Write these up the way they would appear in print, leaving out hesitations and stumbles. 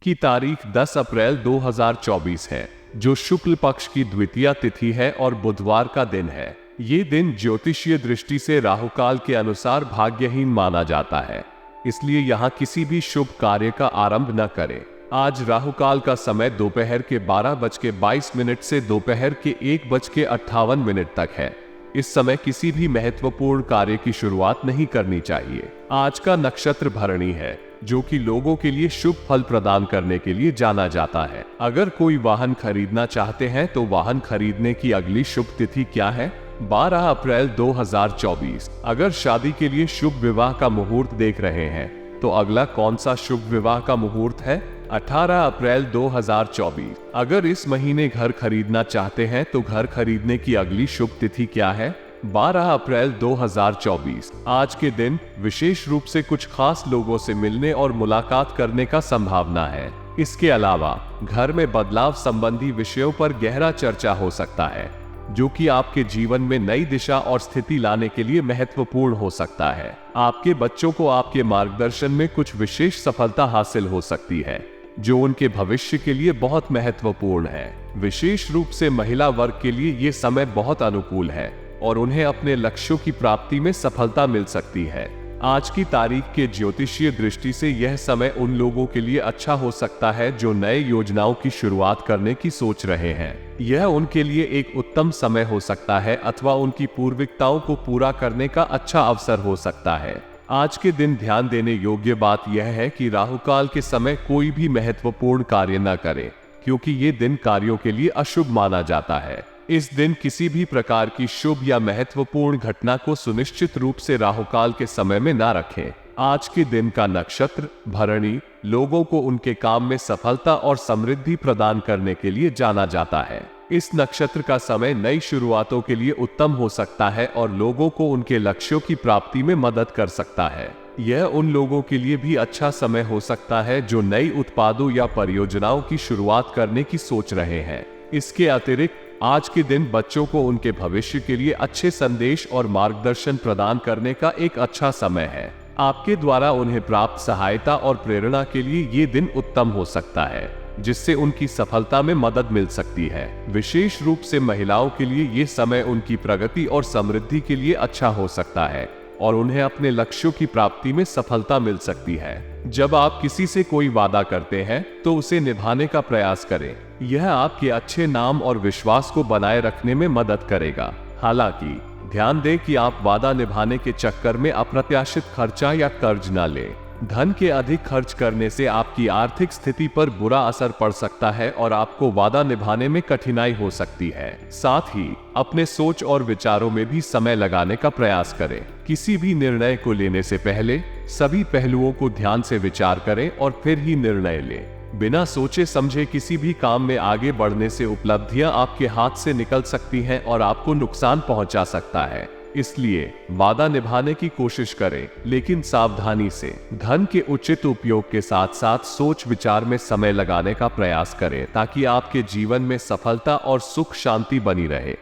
की तारीख 10 अप्रैल 2024 है, जो शुक्ल पक्ष की द्वितीया तिथि है और बुधवार का दिन है। ये दिन ज्योतिषीय दृष्टि से राहुकाल के अनुसार भाग्यहीन माना जाता है, इसलिए यहाँ किसी भी शुभ कार्य का आरंभ न करें। आज राहुकाल का समय दोपहर के 12:22 से दोपहर के 1:58 तक है। इस समय किसी भी महत्वपूर्ण कार्य की शुरुआत नहीं करनी चाहिए। आज का नक्षत्र भरणी है, जो कि लोगों के लिए शुभ फल प्रदान करने के लिए जाना जाता है। अगर कोई वाहन खरीदना चाहते हैं तो वाहन खरीदने की अगली शुभ तिथि क्या है? 12 अप्रैल 2024। अगर शादी के लिए शुभ विवाह का मुहूर्त देख रहे हैं तो अगला कौन सा शुभ विवाह का मुहूर्त है? 18 अप्रैल 2024। अगर इस महीने घर खरीदना चाहते हैं तो घर खरीदने की अगली शुभ तिथि क्या है? 12 अप्रैल 2024। आज के दिन विशेष रूप से कुछ खास लोगों से मिलने और मुलाकात करने का संभावना है। इसके अलावा घर में बदलाव संबंधी विषयों पर गहरा चर्चा हो सकता है, जो कि आपके जीवन में नई दिशा और स्थिति लाने के लिए महत्वपूर्ण हो सकता है। आपके बच्चों को आपके मार्गदर्शन में कुछ विशेष सफलता हासिल हो सकती है, जो उनके भविष्य के लिए बहुत महत्वपूर्ण है। विशेष रूप से महिला वर्ग के लिए ये समय बहुत अनुकूल है और उन्हें अपने लक्ष्यों की प्राप्ति में सफलता मिल सकती है। आज की तारीख के ज्योतिषीय दृष्टि से यह समय उन लोगों के लिए अच्छा हो सकता है जो नए योजनाओं की शुरुआत करने की सोच रहे हैं। यह उनके लिए एक उत्तम समय हो सकता है अथवा उनकी पूर्विकताओं को पूरा करने का अच्छा अवसर हो सकता है। आज के दिन ध्यान देने योग्य बात यह है कि राहुकाल के समय कोई भी महत्वपूर्ण कार्य न करें, क्योंकि ये दिन कार्यों के लिए अशुभ माना जाता है। इस दिन किसी भी प्रकार की शुभ या महत्वपूर्ण घटना को सुनिश्चित रूप से राहुकाल के समय में ना रखें। आज के दिन का नक्षत्र भरणी लोगों को उनके काम में सफलता और समृद्धि प्रदान करने के लिए जाना जाता है। इस नक्षत्र का समय नई शुरुआतों के लिए उत्तम हो सकता है और लोगों को उनके लक्ष्यों की प्राप्ति में मदद कर सकता है। यह उन लोगों के लिए भी अच्छा समय हो सकता है जो नई उत्पादों या परियोजनाओं की शुरुआत करने की सोच रहे हैं। इसके अतिरिक्त आज के दिन बच्चों को उनके भविष्य के लिए अच्छे संदेश और मार्गदर्शन प्रदान करने का एक अच्छा समय है। आपके द्वारा उन्हें प्राप्त सहायता और प्रेरणा के लिए ये दिन उत्तम हो सकता है, जिससे उनकी सफलता में मदद मिल सकती है। विशेष रूप से महिलाओं के लिए ये समय उनकी प्रगति और समृद्धि के लिए अच्छा हो सकता है और उन्हें अपने लक्ष्यों की प्राप्ति में सफलता मिल सकती है। जब आप किसी से कोई वादा करते हैं तो उसे निभाने का प्रयास करें। यह आपके अच्छे नाम और विश्वास को बनाए रखने में मदद करेगा। हालांकि ध्यान दें कि आप वादा निभाने के चक्कर में अप्रत्याशित खर्चा या कर्ज न लें। धन के अधिक खर्च करने से आपकी आर्थिक स्थिति पर बुरा असर पड़ सकता है और आपको वादा निभाने में कठिनाई हो सकती है। साथ ही अपने सोच और विचारों में भी समय लगाने का प्रयास करें। किसी भी निर्णय को लेने से पहले सभी पहलुओं को ध्यान से विचार करें और फिर ही निर्णय लें। बिना सोचे समझे किसी भी काम में आगे बढ़ने से उपलब्धियां आपके हाथ से निकल सकती हैं और आपको नुकसान पहुंचा सकता है। इसलिए वादा निभाने की कोशिश करें, लेकिन सावधानी से। धन के उचित उपयोग के साथ साथ सोच विचार में समय लगाने का प्रयास करें, ताकि आपके जीवन में सफलता और सुख शांति बनी रहे।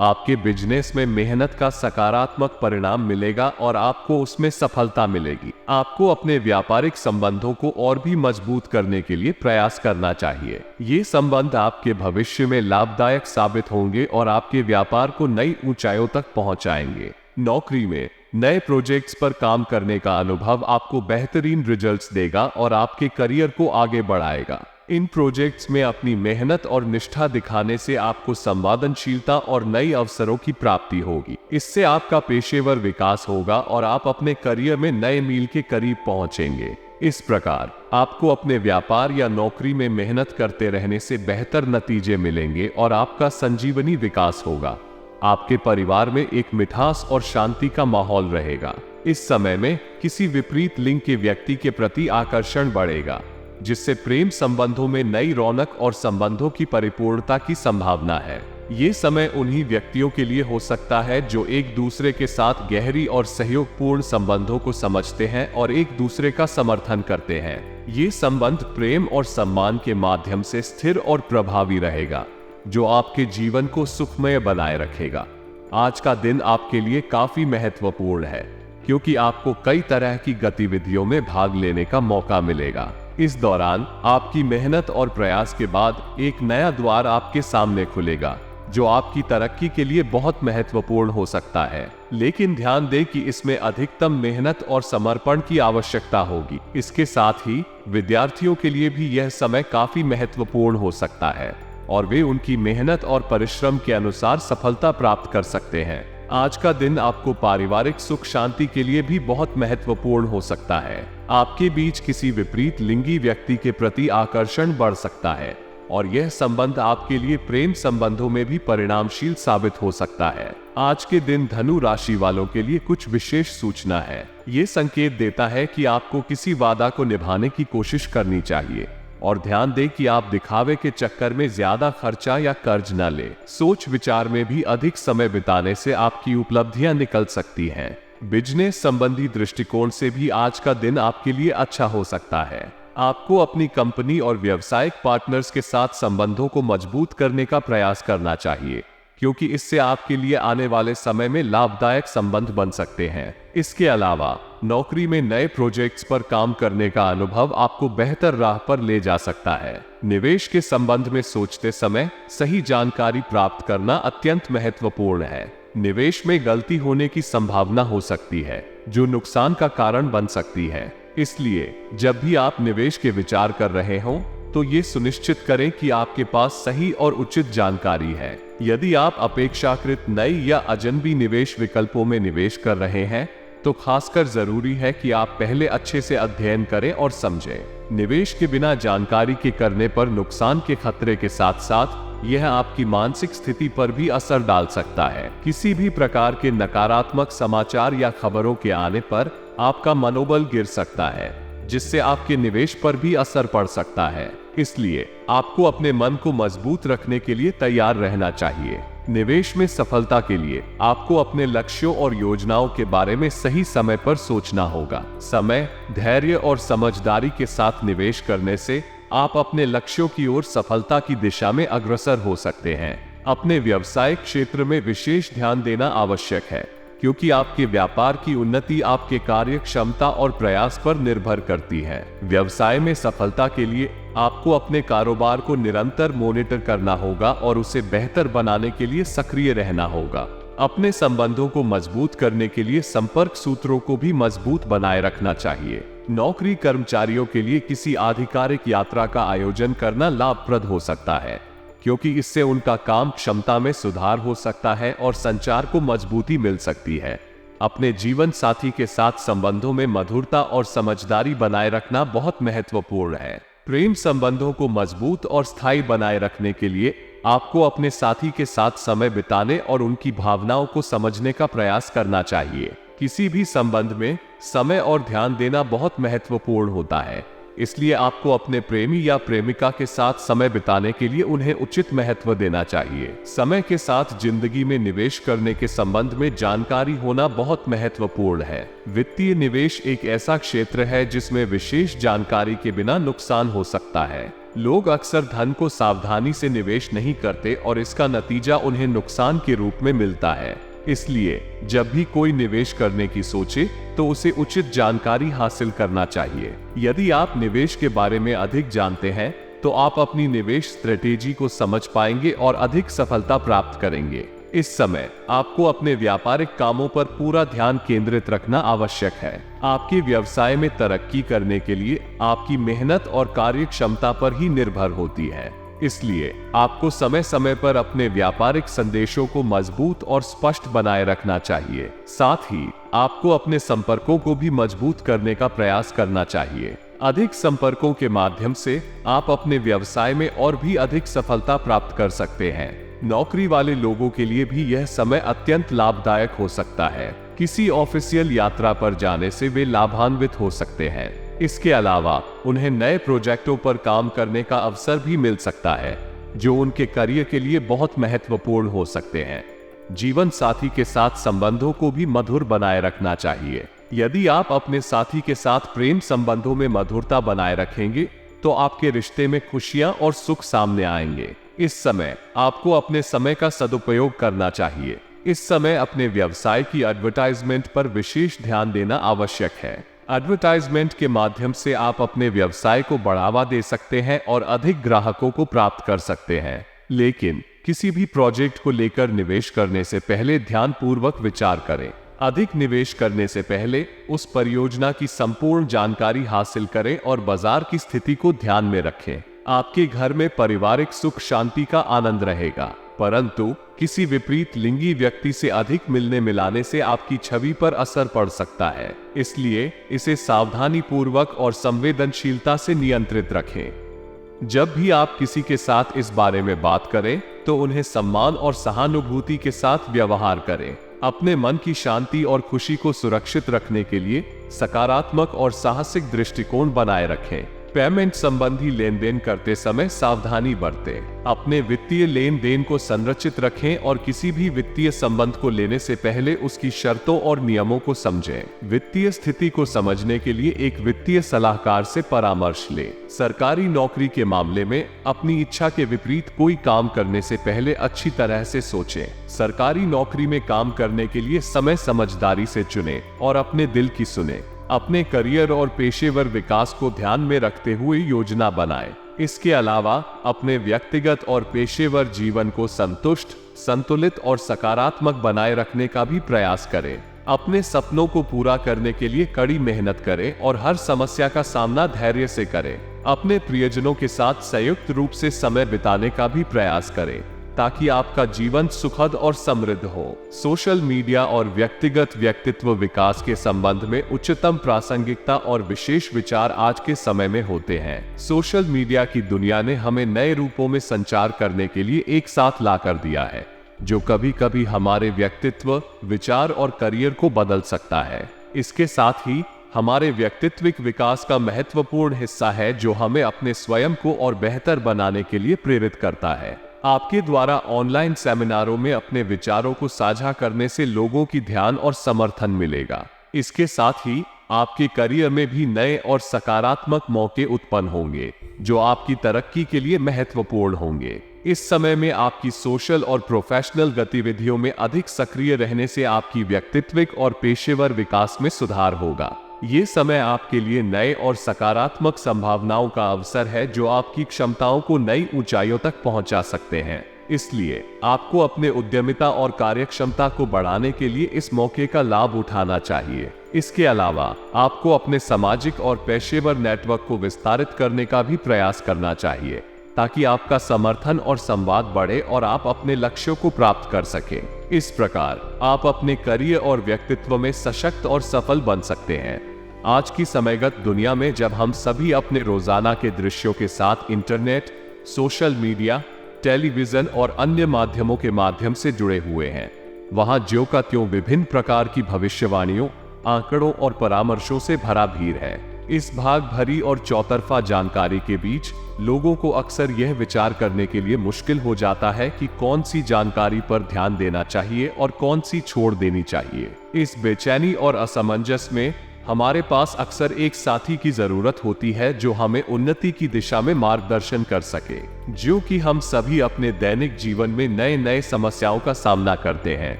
आपके बिजनेस में मेहनत का सकारात्मक परिणाम मिलेगा और आपको उसमें सफलता मिलेगी। आपको अपने व्यापारिक संबंधों को और भी मजबूत करने के लिए प्रयास करना चाहिए। ये संबंध आपके भविष्य में लाभदायक साबित होंगे और आपके व्यापार को नई ऊंचाइयों तक पहुंचाएंगे। नौकरी में नए प्रोजेक्ट्स पर काम करने का अनुभव आपको बेहतरीन रिजल्ट्स देगा और आपके करियर को आगे बढ़ाएगा। इन प्रोजेक्ट्स में अपनी मेहनत और निष्ठा दिखाने से आपको संवेदनशीलता और नई अवसरों की प्राप्ति होगी। इससे आपका पेशेवर विकास होगा और आप अपने करियर में नए मील के करीब पहुंचेंगे। इस प्रकार आपको अपने व्यापार या नौकरी में मेहनत करते रहने से बेहतर नतीजे मिलेंगे और आपका संजीवनी विकास होगा। आपके परिवार में एक मिठास और शांति का माहौल रहेगा। इस समय में किसी विपरीत लिंग के व्यक्ति के प्रति आकर्षण बढ़ेगा, जिससे प्रेम संबंधों में नई रौनक और संबंधों की परिपूर्णता की संभावना है। ये समय उन्हीं व्यक्तियों के लिए हो सकता है जो एक दूसरे के साथ गहरी और सहयोगपूर्ण संबंधों को समझते हैं और एक दूसरे का समर्थन करते हैं। ये संबंध प्रेम और सम्मान के माध्यम से स्थिर और प्रभावी रहेगा, जो आपके जीवन को सुखमय बनाए रखेगा। आज का दिन आपके लिए काफी महत्वपूर्ण है, क्योंकि आपको कई तरह की गतिविधियों में भाग लेने का मौका मिलेगा। इस दौरान आपकी मेहनत और प्रयास के बाद एक नया द्वार आपके सामने खुलेगा, जो आपकी तरक्की के लिए बहुत महत्वपूर्ण हो सकता है। लेकिन ध्यान दें कि इसमें अधिकतम मेहनत और समर्पण की आवश्यकता होगी। इसके साथ ही विद्यार्थियों के लिए भी यह समय काफी महत्वपूर्ण हो सकता है और वे उनकी मेहनत और परिश्रम के अनुसार सफलता प्राप्त कर सकते हैं। आज का दिन आपको पारिवारिक सुख शांति के लिए भी बहुत महत्वपूर्ण हो सकता है। आपके बीच किसी विपरीत लिंगी व्यक्ति के प्रति आकर्षण बढ़ सकता है और यह संबंध आपके लिए प्रेम संबंधों में भी परिणामशील साबित हो सकता है। आज के दिन धनु राशि वालों के लिए कुछ विशेष सूचना है। ये संकेत देता है कि आपको किसी वादा को निभाने की कोशिश करनी चाहिए और ध्यान दें कि आप दिखावे के चक्कर में ज्यादा खर्चा या कर्ज न लें। सोच विचार में भी अधिक समय बिताने से आपकी उपलब्धियां निकल सकती हैं। बिजनेस संबंधी दृष्टिकोण से भी आज का दिन आपके लिए अच्छा हो सकता है। आपको अपनी कंपनी और व्यावसायिक पार्टनर्स के साथ संबंधों को मजबूत करने का प्रयास करना चाहिए, क्योंकि इससे आपके लिए आने वाले समय में लाभदायक संबंध बन सकते हैं। इसके अलावा नौकरी में नए प्रोजेक्ट्स पर काम करने का अनुभव आपको बेहतर राह पर ले जा सकता है। निवेश के संबंध में सोचते समय सही जानकारी प्राप्त करना अत्यंत महत्वपूर्ण है। निवेश में गलती होने की संभावना हो सकती है, जो नुकसान का कारण बन सकती है। इसलिए जब भी आप निवेश के विचार कर रहे हों, तो ये सुनिश्चित करें कि आपके पास सही और उचित जानकारी है। यदि आप अपेक्षाकृत नए या अजनबी निवेश विकल्पों में निवेश कर रहे हैं, तो खासकर जरूरी है कि आप पहले अच्छे से अध्ययन करें और समझें। निवेश के बिना जानकारी के करने पर नुकसान के खतरे के साथ साथ यह आपकी मानसिक स्थिति पर भी असर डाल सकता है। किसी भी प्रकार के नकारात्मक समाचार या खबरों के आने पर आपका मनोबल गिर सकता है, जिससे आपके निवेश पर भी असर पड़ सकता है। इसलिए आपको अपने मन को मजबूत रखने के लिए तैयार रहना चाहिए। निवेश में सफलता के लिए आपको अपने लक्ष्यों और योजनाओं के बारे में सही समय पर सोचना होगा। समय, धैर्य और समझदारी के साथ निवेश करने से आप अपने लक्ष्यों की ओर सफलता की दिशा में अग्रसर हो सकते हैं। अपने व्यवसायिक क्षेत्र में विशेष ध्यान देना आवश्यक है, क्योंकि आपके व्यापार की उन्नति आपके कार्य क्षमता और प्रयास पर निर्भर करती है। व्यवसाय में सफलता के लिए आपको अपने कारोबार को निरंतर मॉनिटर करना होगा और उसे बेहतर बनाने के लिए सक्रिय रहना होगा। अपने संबंधों को मजबूत करने के लिए संपर्क सूत्रों को भी मजबूत बनाए रखना चाहिए। नौकरी कर्मचारियों के लिए किसी आधिकारिक यात्रा का आयोजन करना लाभप्रद हो सकता है, क्योंकि इससे उनका काम क्षमता में सुधार हो सकता है और संचार को मजबूती मिल सकती है। अपने जीवन साथी के साथ संबंधों में मधुरता और समझदारी बनाए रखना बहुत महत्वपूर्ण है। प्रेम संबंधों को मजबूत और स्थायी बनाए रखने के लिए आपको अपने साथी के साथ समय बिताने और उनकी भावनाओं को समझने का प्रयास करना चाहिए। किसी भी संबंध में समय और ध्यान देना बहुत महत्वपूर्ण होता है, इसलिए आपको अपने प्रेमी या प्रेमिका के साथ समय बिताने के लिए उन्हें उचित महत्व देना चाहिए। समय के साथ जिंदगी में निवेश करने के संबंध में जानकारी होना बहुत महत्वपूर्ण है। वित्तीय निवेश एक ऐसा क्षेत्र है जिसमें विशेष जानकारी के बिना नुकसान हो सकता है। लोग अक्सर धन को सावधानी से निवेश नहीं करते और इसका नतीजा उन्हें नुकसान के रूप में मिलता है। इसलिए जब भी कोई निवेश करने की सोचे तो उसे उचित जानकारी हासिल करना चाहिए। यदि आप निवेश के बारे में अधिक जानते हैं तो आप अपनी निवेश स्ट्रेटेजी को समझ पाएंगे और अधिक सफलता प्राप्त करेंगे। इस समय आपको अपने व्यापारिक कामों पर पूरा ध्यान केंद्रित रखना आवश्यक है। आपके व्यवसाय में तरक्की करने के लिए आपकी मेहनत और कार्य क्षमता पर ही निर्भर होती है। इसलिए आपको समय समय पर अपने व्यापारिक संदेशों को मजबूत और स्पष्ट बनाए रखना चाहिए। साथ ही आपको अपने संपर्कों को भी मजबूत करने का प्रयास करना चाहिए। अधिक संपर्कों के माध्यम से आप अपने व्यवसाय में और भी अधिक सफलता प्राप्त कर सकते हैं। नौकरी वाले लोगों के लिए भी यह समय अत्यंत लाभदायक हो सकता है। किसी ऑफिशियल यात्रा पर जाने से वे लाभान्वित हो सकते हैं। इसके अलावा उन्हें नए प्रोजेक्टों पर काम करने का अवसर भी मिल सकता है, जो उनके करियर के लिए बहुत महत्वपूर्ण हो सकते हैं। जीवन साथी के साथ संबंधों को भी मधुर बनाए रखना चाहिए। यदि आप अपने साथी के साथ प्रेम संबंधों में मधुरता बनाए रखेंगे तो आपके रिश्ते में खुशियां और सुख सामने आएंगे। इस समय आपको अपने समय का सदुपयोग करना चाहिए। इस समय अपने व्यवसाय की एडवर्टाइजमेंट पर विशेष ध्यान देना आवश्यक है। एडवर्टाइजमेंट के माध्यम से आप अपने व्यवसाय को बढ़ावा दे सकते हैं और अधिक ग्राहकों को प्राप्त कर सकते हैं। लेकिन किसी भी प्रोजेक्ट को लेकर निवेश करने से पहले ध्यानपूर्वक विचार करें। अधिक निवेश करने से पहले उस परियोजना की संपूर्ण जानकारी हासिल करें और बाजार की स्थिति को ध्यान में रखें। आपके घर में पारिवारिक सुख शांति का आनंद रहेगा, परंतु किसी विपरीत लिंगी व्यक्ति से अधिक मिलने मिलाने से आपकी छवि पर असर पड़ सकता है। इसलिए इसे सावधानी पूर्वक और संवेदनशीलता से नियंत्रित रखें। जब भी आप किसी के साथ इस बारे में बात करें तो उन्हें सम्मान और सहानुभूति के साथ व्यवहार करें। अपने मन की शांति और खुशी को सुरक्षित रखने के लिए सकारात्मक और साहसिक दृष्टिकोण बनाए रखें। पेमेंट संबंधी लेन देन करते समय सावधानी बरतें। अपने वित्तीय लेन देन को संरचित रखें और किसी भी वित्तीय संबंध को लेने से पहले उसकी शर्तों और नियमों को समझें। वित्तीय स्थिति को समझने के लिए एक वित्तीय सलाहकार से परामर्श लें। सरकारी नौकरी के मामले में अपनी इच्छा के विपरीत कोई काम करने से पहले अच्छी तरह से सोचें। सरकारी नौकरी में काम करने के लिए समय समझदारी से चुनें और अपने दिल की सुनें। अपने करियर और पेशेवर विकास को ध्यान में रखते हुए योजना बनाएं। इसके अलावा अपने व्यक्तिगत और पेशेवर जीवन को संतुष्ट, संतुलित और सकारात्मक बनाए रखने का भी प्रयास करें। अपने सपनों को पूरा करने के लिए कड़ी मेहनत करें और हर समस्या का सामना धैर्य से करें। अपने प्रियजनों के साथ संयुक्त रूप से समय बिताने का भी प्रयास करें ताकि आपका जीवन सुखद और समृद्ध हो। सोशल मीडिया और व्यक्तिगत व्यक्तित्व विकास के संबंध में उच्चतम प्रासंगिकता और विशेष विचार आज के समय में होते हैं। सोशल मीडिया की दुनिया ने हमें नए रूपों में संचार करने के लिए एक साथ ला कर दिया है, जो कभी कभी हमारे व्यक्तित्व, विचार और करियर को बदल सकता है। इसके साथ ही हमारे व्यक्तित्विक विकास का महत्वपूर्ण हिस्सा है, जो हमें अपने स्वयं को और बेहतर बनाने के लिए प्रेरित करता है। आपके द्वारा ऑनलाइन सेमिनारों में अपने विचारों को साझा करने से लोगों की ध्यान और समर्थन मिलेगा। इसके साथ ही आपके करियर में भी नए और सकारात्मक मौके उत्पन्न होंगे, जो आपकी तरक्की के लिए महत्वपूर्ण होंगे। इस समय में आपकी सोशल और प्रोफेशनल गतिविधियों में अधिक सक्रिय रहने से आपकी व्यक्तित्विक और पेशेवर विकास में सुधार होगा। ये समय आपके लिए नए और सकारात्मक संभावनाओं का अवसर है, जो आपकी क्षमताओं को नई ऊंचाइयों तक पहुंचा सकते हैं। इसलिए आपको अपने उद्यमिता और कार्यक्षमता को बढ़ाने के लिए इस मौके का लाभ उठाना चाहिए। इसके अलावा आपको अपने सामाजिक और पेशेवर नेटवर्क को विस्तारित करने का भी प्रयास करना चाहिए, ताकि आपका समर्थन और संवाद बढ़े और आप अपने लक्ष्यों को प्राप्त कर सकें। इस प्रकार आप अपने करियर और व्यक्तित्व में सशक्त और सफल बन सकते हैं। आज की समयगत दुनिया में जब हम सभी अपने रोजाना के दृश्यों के साथ इंटरनेट, सोशल मीडिया, टेलीविजन और अन्य माध्यमों के माध्यम से जुड़े हुए हैं, वहां ज्यों का त्यों विभिन्न प्रकार की भविष्यवाणियों, आंकड़ों और परामर्शों से भरा भीड़ है। इस भाग भरी और चौतरफा जानकारी के बीच लोगों को अक्सर यह विचार करने के लिए मुश्किल हो जाता है कि कौन सी जानकारी पर ध्यान देना चाहिए और कौन सी छोड़ देनी चाहिए। इस बेचैनी और असमंजस में हमारे पास अक्सर एक साथी की जरूरत होती है, जो हमें उन्नति की दिशा में मार्गदर्शन कर सके। जो कि हम सभी अपने दैनिक जीवन में नए नए समस्याओं का सामना करते हैं।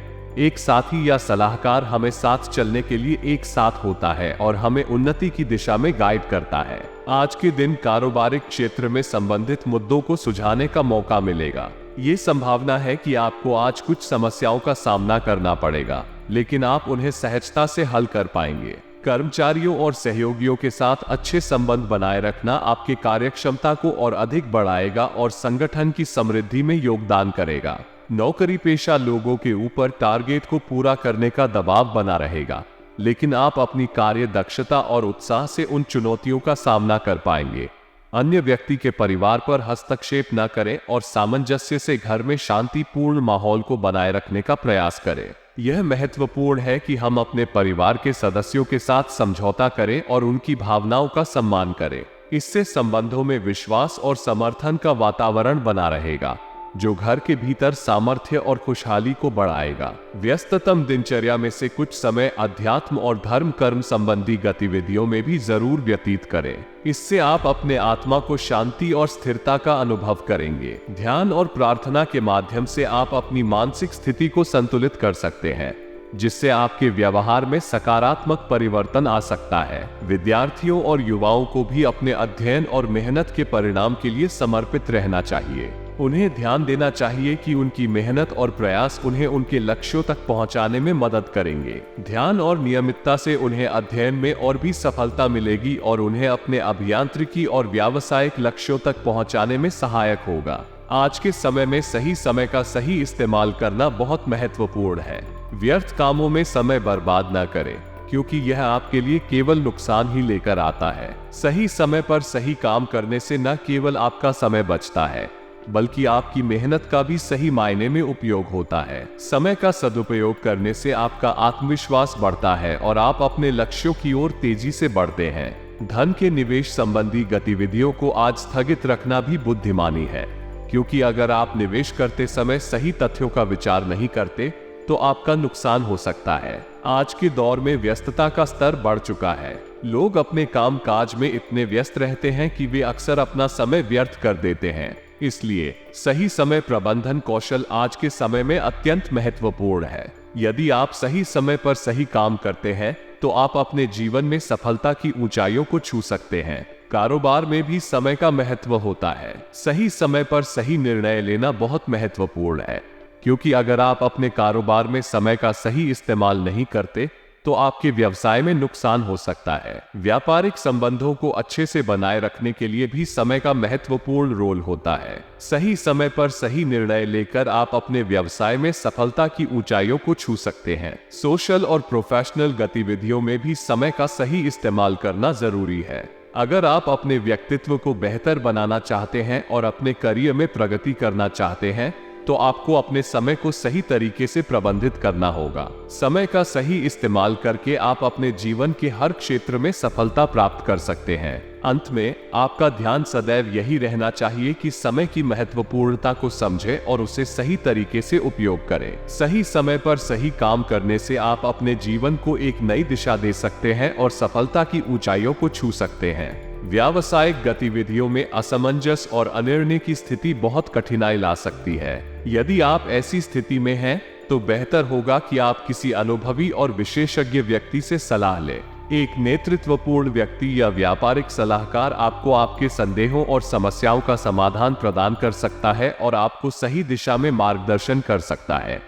एक साथी या सलाहकार हमें साथ चलने के लिए एक साथ होता है और हमें उन्नति की दिशा में गाइड करता है। आज के दिन कारोबारिक क्षेत्र में संबंधित मुद्दों को सुलझाने का मौका मिलेगा। ये संभावना है कि आपको आज कुछ समस्याओं का सामना करना पड़ेगा, लेकिन आप उन्हें सहजता से हल कर पाएंगे। कर्मचारियों और सहयोगियों के साथ अच्छे संबंध बनाए रखना आपके कार्यक्षमता को और अधिक बढ़ाएगा और संगठन की समृद्धि में योगदान करेगा। नौकरी पेशा लोगों के ऊपर टारगेट को पूरा करने का दबाव बना रहेगा, लेकिन आप अपनी कार्य दक्षता और उत्साह से उन चुनौतियों का सामना कर पाएंगे। अन्य व्यक्ति के परिवार पर हस्तक्षेप न करें और सामंजस्य से घर में शांतिपूर्ण माहौल को बनाए रखने का प्रयास करें। यह महत्वपूर्ण है कि हम अपने परिवार के सदस्यों के साथ समझौता करें और उनकी भावनाओं का सम्मान करें। इससे संबंधों में विश्वास और समर्थन का वातावरण बना रहेगा, जो घर के भीतर सामर्थ्य और खुशहाली को बढ़ाएगा। व्यस्ततम दिनचर्या में से कुछ समय अध्यात्म और धर्म कर्म संबंधी गतिविधियों में भी जरूर व्यतीत करें। इससे आप अपने आत्मा को शांति और स्थिरता का अनुभव करेंगे। ध्यान और प्रार्थना के माध्यम से आप अपनी मानसिक स्थिति को संतुलित कर सकते हैं। जिससे आपके व्यवहार में सकारात्मक परिवर्तन आ सकता है। विद्यार्थियों और युवाओं को भी अपने अध्ययन और मेहनत के परिणाम के लिए समर्पित रहना चाहिए। उन्हें ध्यान देना चाहिए कि उनकी मेहनत और प्रयास उन्हें उनके लक्ष्यों तक पहुंचाने में मदद करेंगे। ध्यान और नियमितता से उन्हें अध्ययन में और भी सफलता मिलेगी और उन्हें अपने अभियांत्रिकी और व्यावसायिक लक्ष्यों तक पहुंचाने में सहायक होगा। आज के समय में सही समय का सही इस्तेमाल करना बहुत महत्वपूर्ण है। व्यर्थ कामों में समय बर्बाद न करें, क्योंकि यह आपके लिए केवल नुकसान ही लेकर आता है। सही समय पर सही काम करने से न केवल आपका समय बचता है, बल्कि आपकी मेहनत का भी सही मायने में उपयोग होता है। समय का सदुपयोग करने से आपका आत्मविश्वास बढ़ता है और आप अपने लक्ष्यों की ओर तेजी से बढ़ते हैं। धन के निवेश संबंधी गतिविधियों को आज स्थगित रखना भी बुद्धिमानी है, क्योंकि अगर आप निवेश करते समय सही तथ्यों का विचार नहीं करते तो आपका नुकसान हो सकता है। आज के दौर में व्यस्तता का स्तर बढ़ चुका है। लोग अपने काम काज में इतने व्यस्त रहते हैं कि वे अक्सर अपना समय व्यर्थ कर देते हैं। इसलिए सही समय प्रबंधन कौशल आज के समय में अत्यंत महत्वपूर्ण है। यदि आप सही समय पर सही काम करते हैं तो आप अपने जीवन में सफलता की ऊंचाइयों को छू सकते हैं। कारोबार में भी समय का महत्व होता है। सही समय पर सही निर्णय लेना बहुत महत्वपूर्ण है, क्योंकि अगर आप अपने कारोबार में समय का सही इस्तेमाल नहीं करते तो आपके व्यवसाय में नुकसान हो सकता है। व्यापारिक संबंधों को अच्छे से बनाए रखने के लिए भी समय का महत्वपूर्ण रोल होता है। सही समय पर सही निर्णय लेकर आप अपने व्यवसाय में सफलता की ऊंचाइयों को छू सकते हैं। सोशल और प्रोफेशनल गतिविधियों में भी समय का सही इस्तेमाल करना जरूरी है। अगर आप अपने व्यक्तित्व को बेहतर बनाना चाहते हैं और अपने करियर में प्रगति करना चाहते हैं तो आपको अपने समय को सही तरीके से प्रबंधित करना होगा। समय का सही इस्तेमाल करके आप अपने जीवन के हर क्षेत्र में सफलता प्राप्त कर सकते हैं। अंत में आपका ध्यान सदैव यही रहना चाहिए कि समय की महत्वपूर्णता को समझें और उसे सही तरीके से उपयोग करें। सही समय पर सही काम करने से आप अपने जीवन को एक नई दिशा दे सकते हैं और सफलता की ऊंचाइयों को छू सकते हैं। व्यावसायिक गतिविधियों में असमंजस और अनिर्णय की स्थिति बहुत कठिनाई ला सकती है। यदि आप ऐसी स्थिति में हैं, तो बेहतर होगा कि आप किसी अनुभवी और विशेषज्ञ व्यक्ति से सलाह लें। एक नेतृत्वपूर्ण व्यक्ति या व्यापारिक सलाहकार आपको आपके संदेहों और समस्याओं का समाधान प्रदान कर सकता है और आपको सही दिशा में मार्गदर्शन कर सकता है।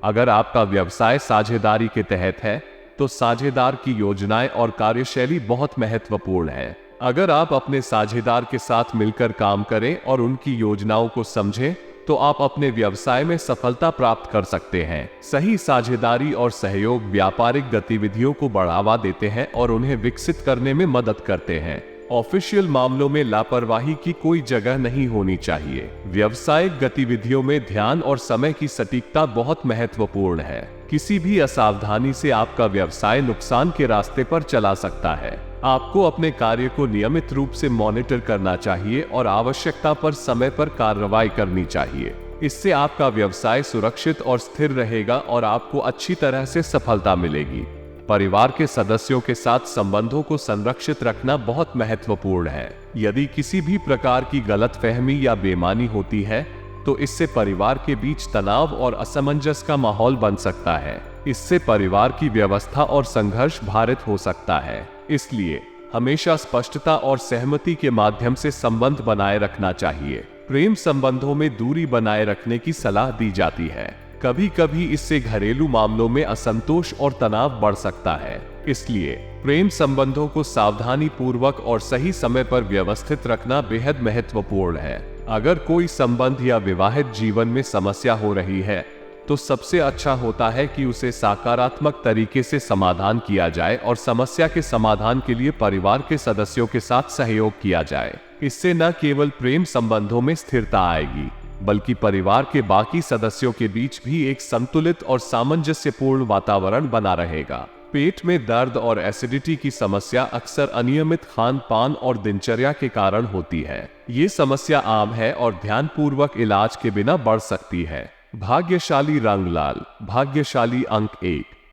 अगर आपका व्यवसाय साझेदारी के तहत है, तो साझेदार की योजनाएं और कार्यशैली बहुत महत्वपूर्ण है। अगर आप अपने साझेदार के साथ मिलकर काम करें और उनकी योजनाओं को समझें, तो आप अपने व्यवसाय में सफलता प्राप्त कर सकते हैं। सही साझेदारी और सहयोग व्यापारिक गतिविधियों को बढ़ावा देते हैं और उन्हें विकसित करने में मदद करते हैं। ऑफिशियल मामलों में लापरवाही की कोई जगह नहीं होनी चाहिए। व्यावसायिक गतिविधियों में ध्यान और समय की सटीकता बहुत महत्वपूर्ण है। किसी भी असावधानी से आपका व्यवसाय नुकसान के रास्ते पर चला सकता है। आपको अपने कार्य को नियमित रूप से मॉनिटर करना चाहिए और आवश्यकता पर समय पर कार्रवाई करनी चाहिए। इससे आपका व्यवसाय सुरक्षित और स्थिर रहेगा और आपको अच्छी तरह से सफलता मिलेगी। परिवार के सदस्यों के साथ संबंधों को संरक्षित रखना बहुत महत्वपूर्ण है। यदि किसी भी प्रकार की गलतफहमी या बेईमानी होती है, तो इससे परिवार के बीच तनाव और असमंजस का माहौल बन सकता है। इससे परिवार की व्यवस्था और संघर्ष भारित हो सकता है। इसलिए हमेशा स्पष्टता और सहमति के माध्यम से संबंध बनाए रखना चाहिए। प्रेम संबंधों में दूरी बनाए रखने की सलाह दी जाती है। कभी कभी इससे घरेलू मामलों में असंतोष और तनाव बढ़ सकता है। इसलिए प्रेम संबंधों को सावधानी पूर्वक और सही समय पर व्यवस्थित रखना बेहद महत्वपूर्ण है। अगर कोई संबंध या विवाहित जीवन में समस्या हो रही है, तो सबसे अच्छा होता है कि उसे सकारात्मक तरीके से समाधान किया जाए और समस्या के समाधान के लिए परिवार के सदस्यों के साथ सहयोग किया जाए। इससे न केवल प्रेम संबंधों में स्थिरता आएगी, बल्कि परिवार के बाकी सदस्यों के बीच भी एक संतुलित और सामंजस्यपूर्ण वातावरण बना रहेगा। पेट में दर्द और एसिडिटी की समस्या अक्सर अनियमित खान पान और दिनचर्या के कारण होती है। ये समस्या आम है और ध्यानपूर्वक इलाज के बिना बढ़ सकती है। भाग्यशाली रंग लाल, भाग्यशाली अंक 1।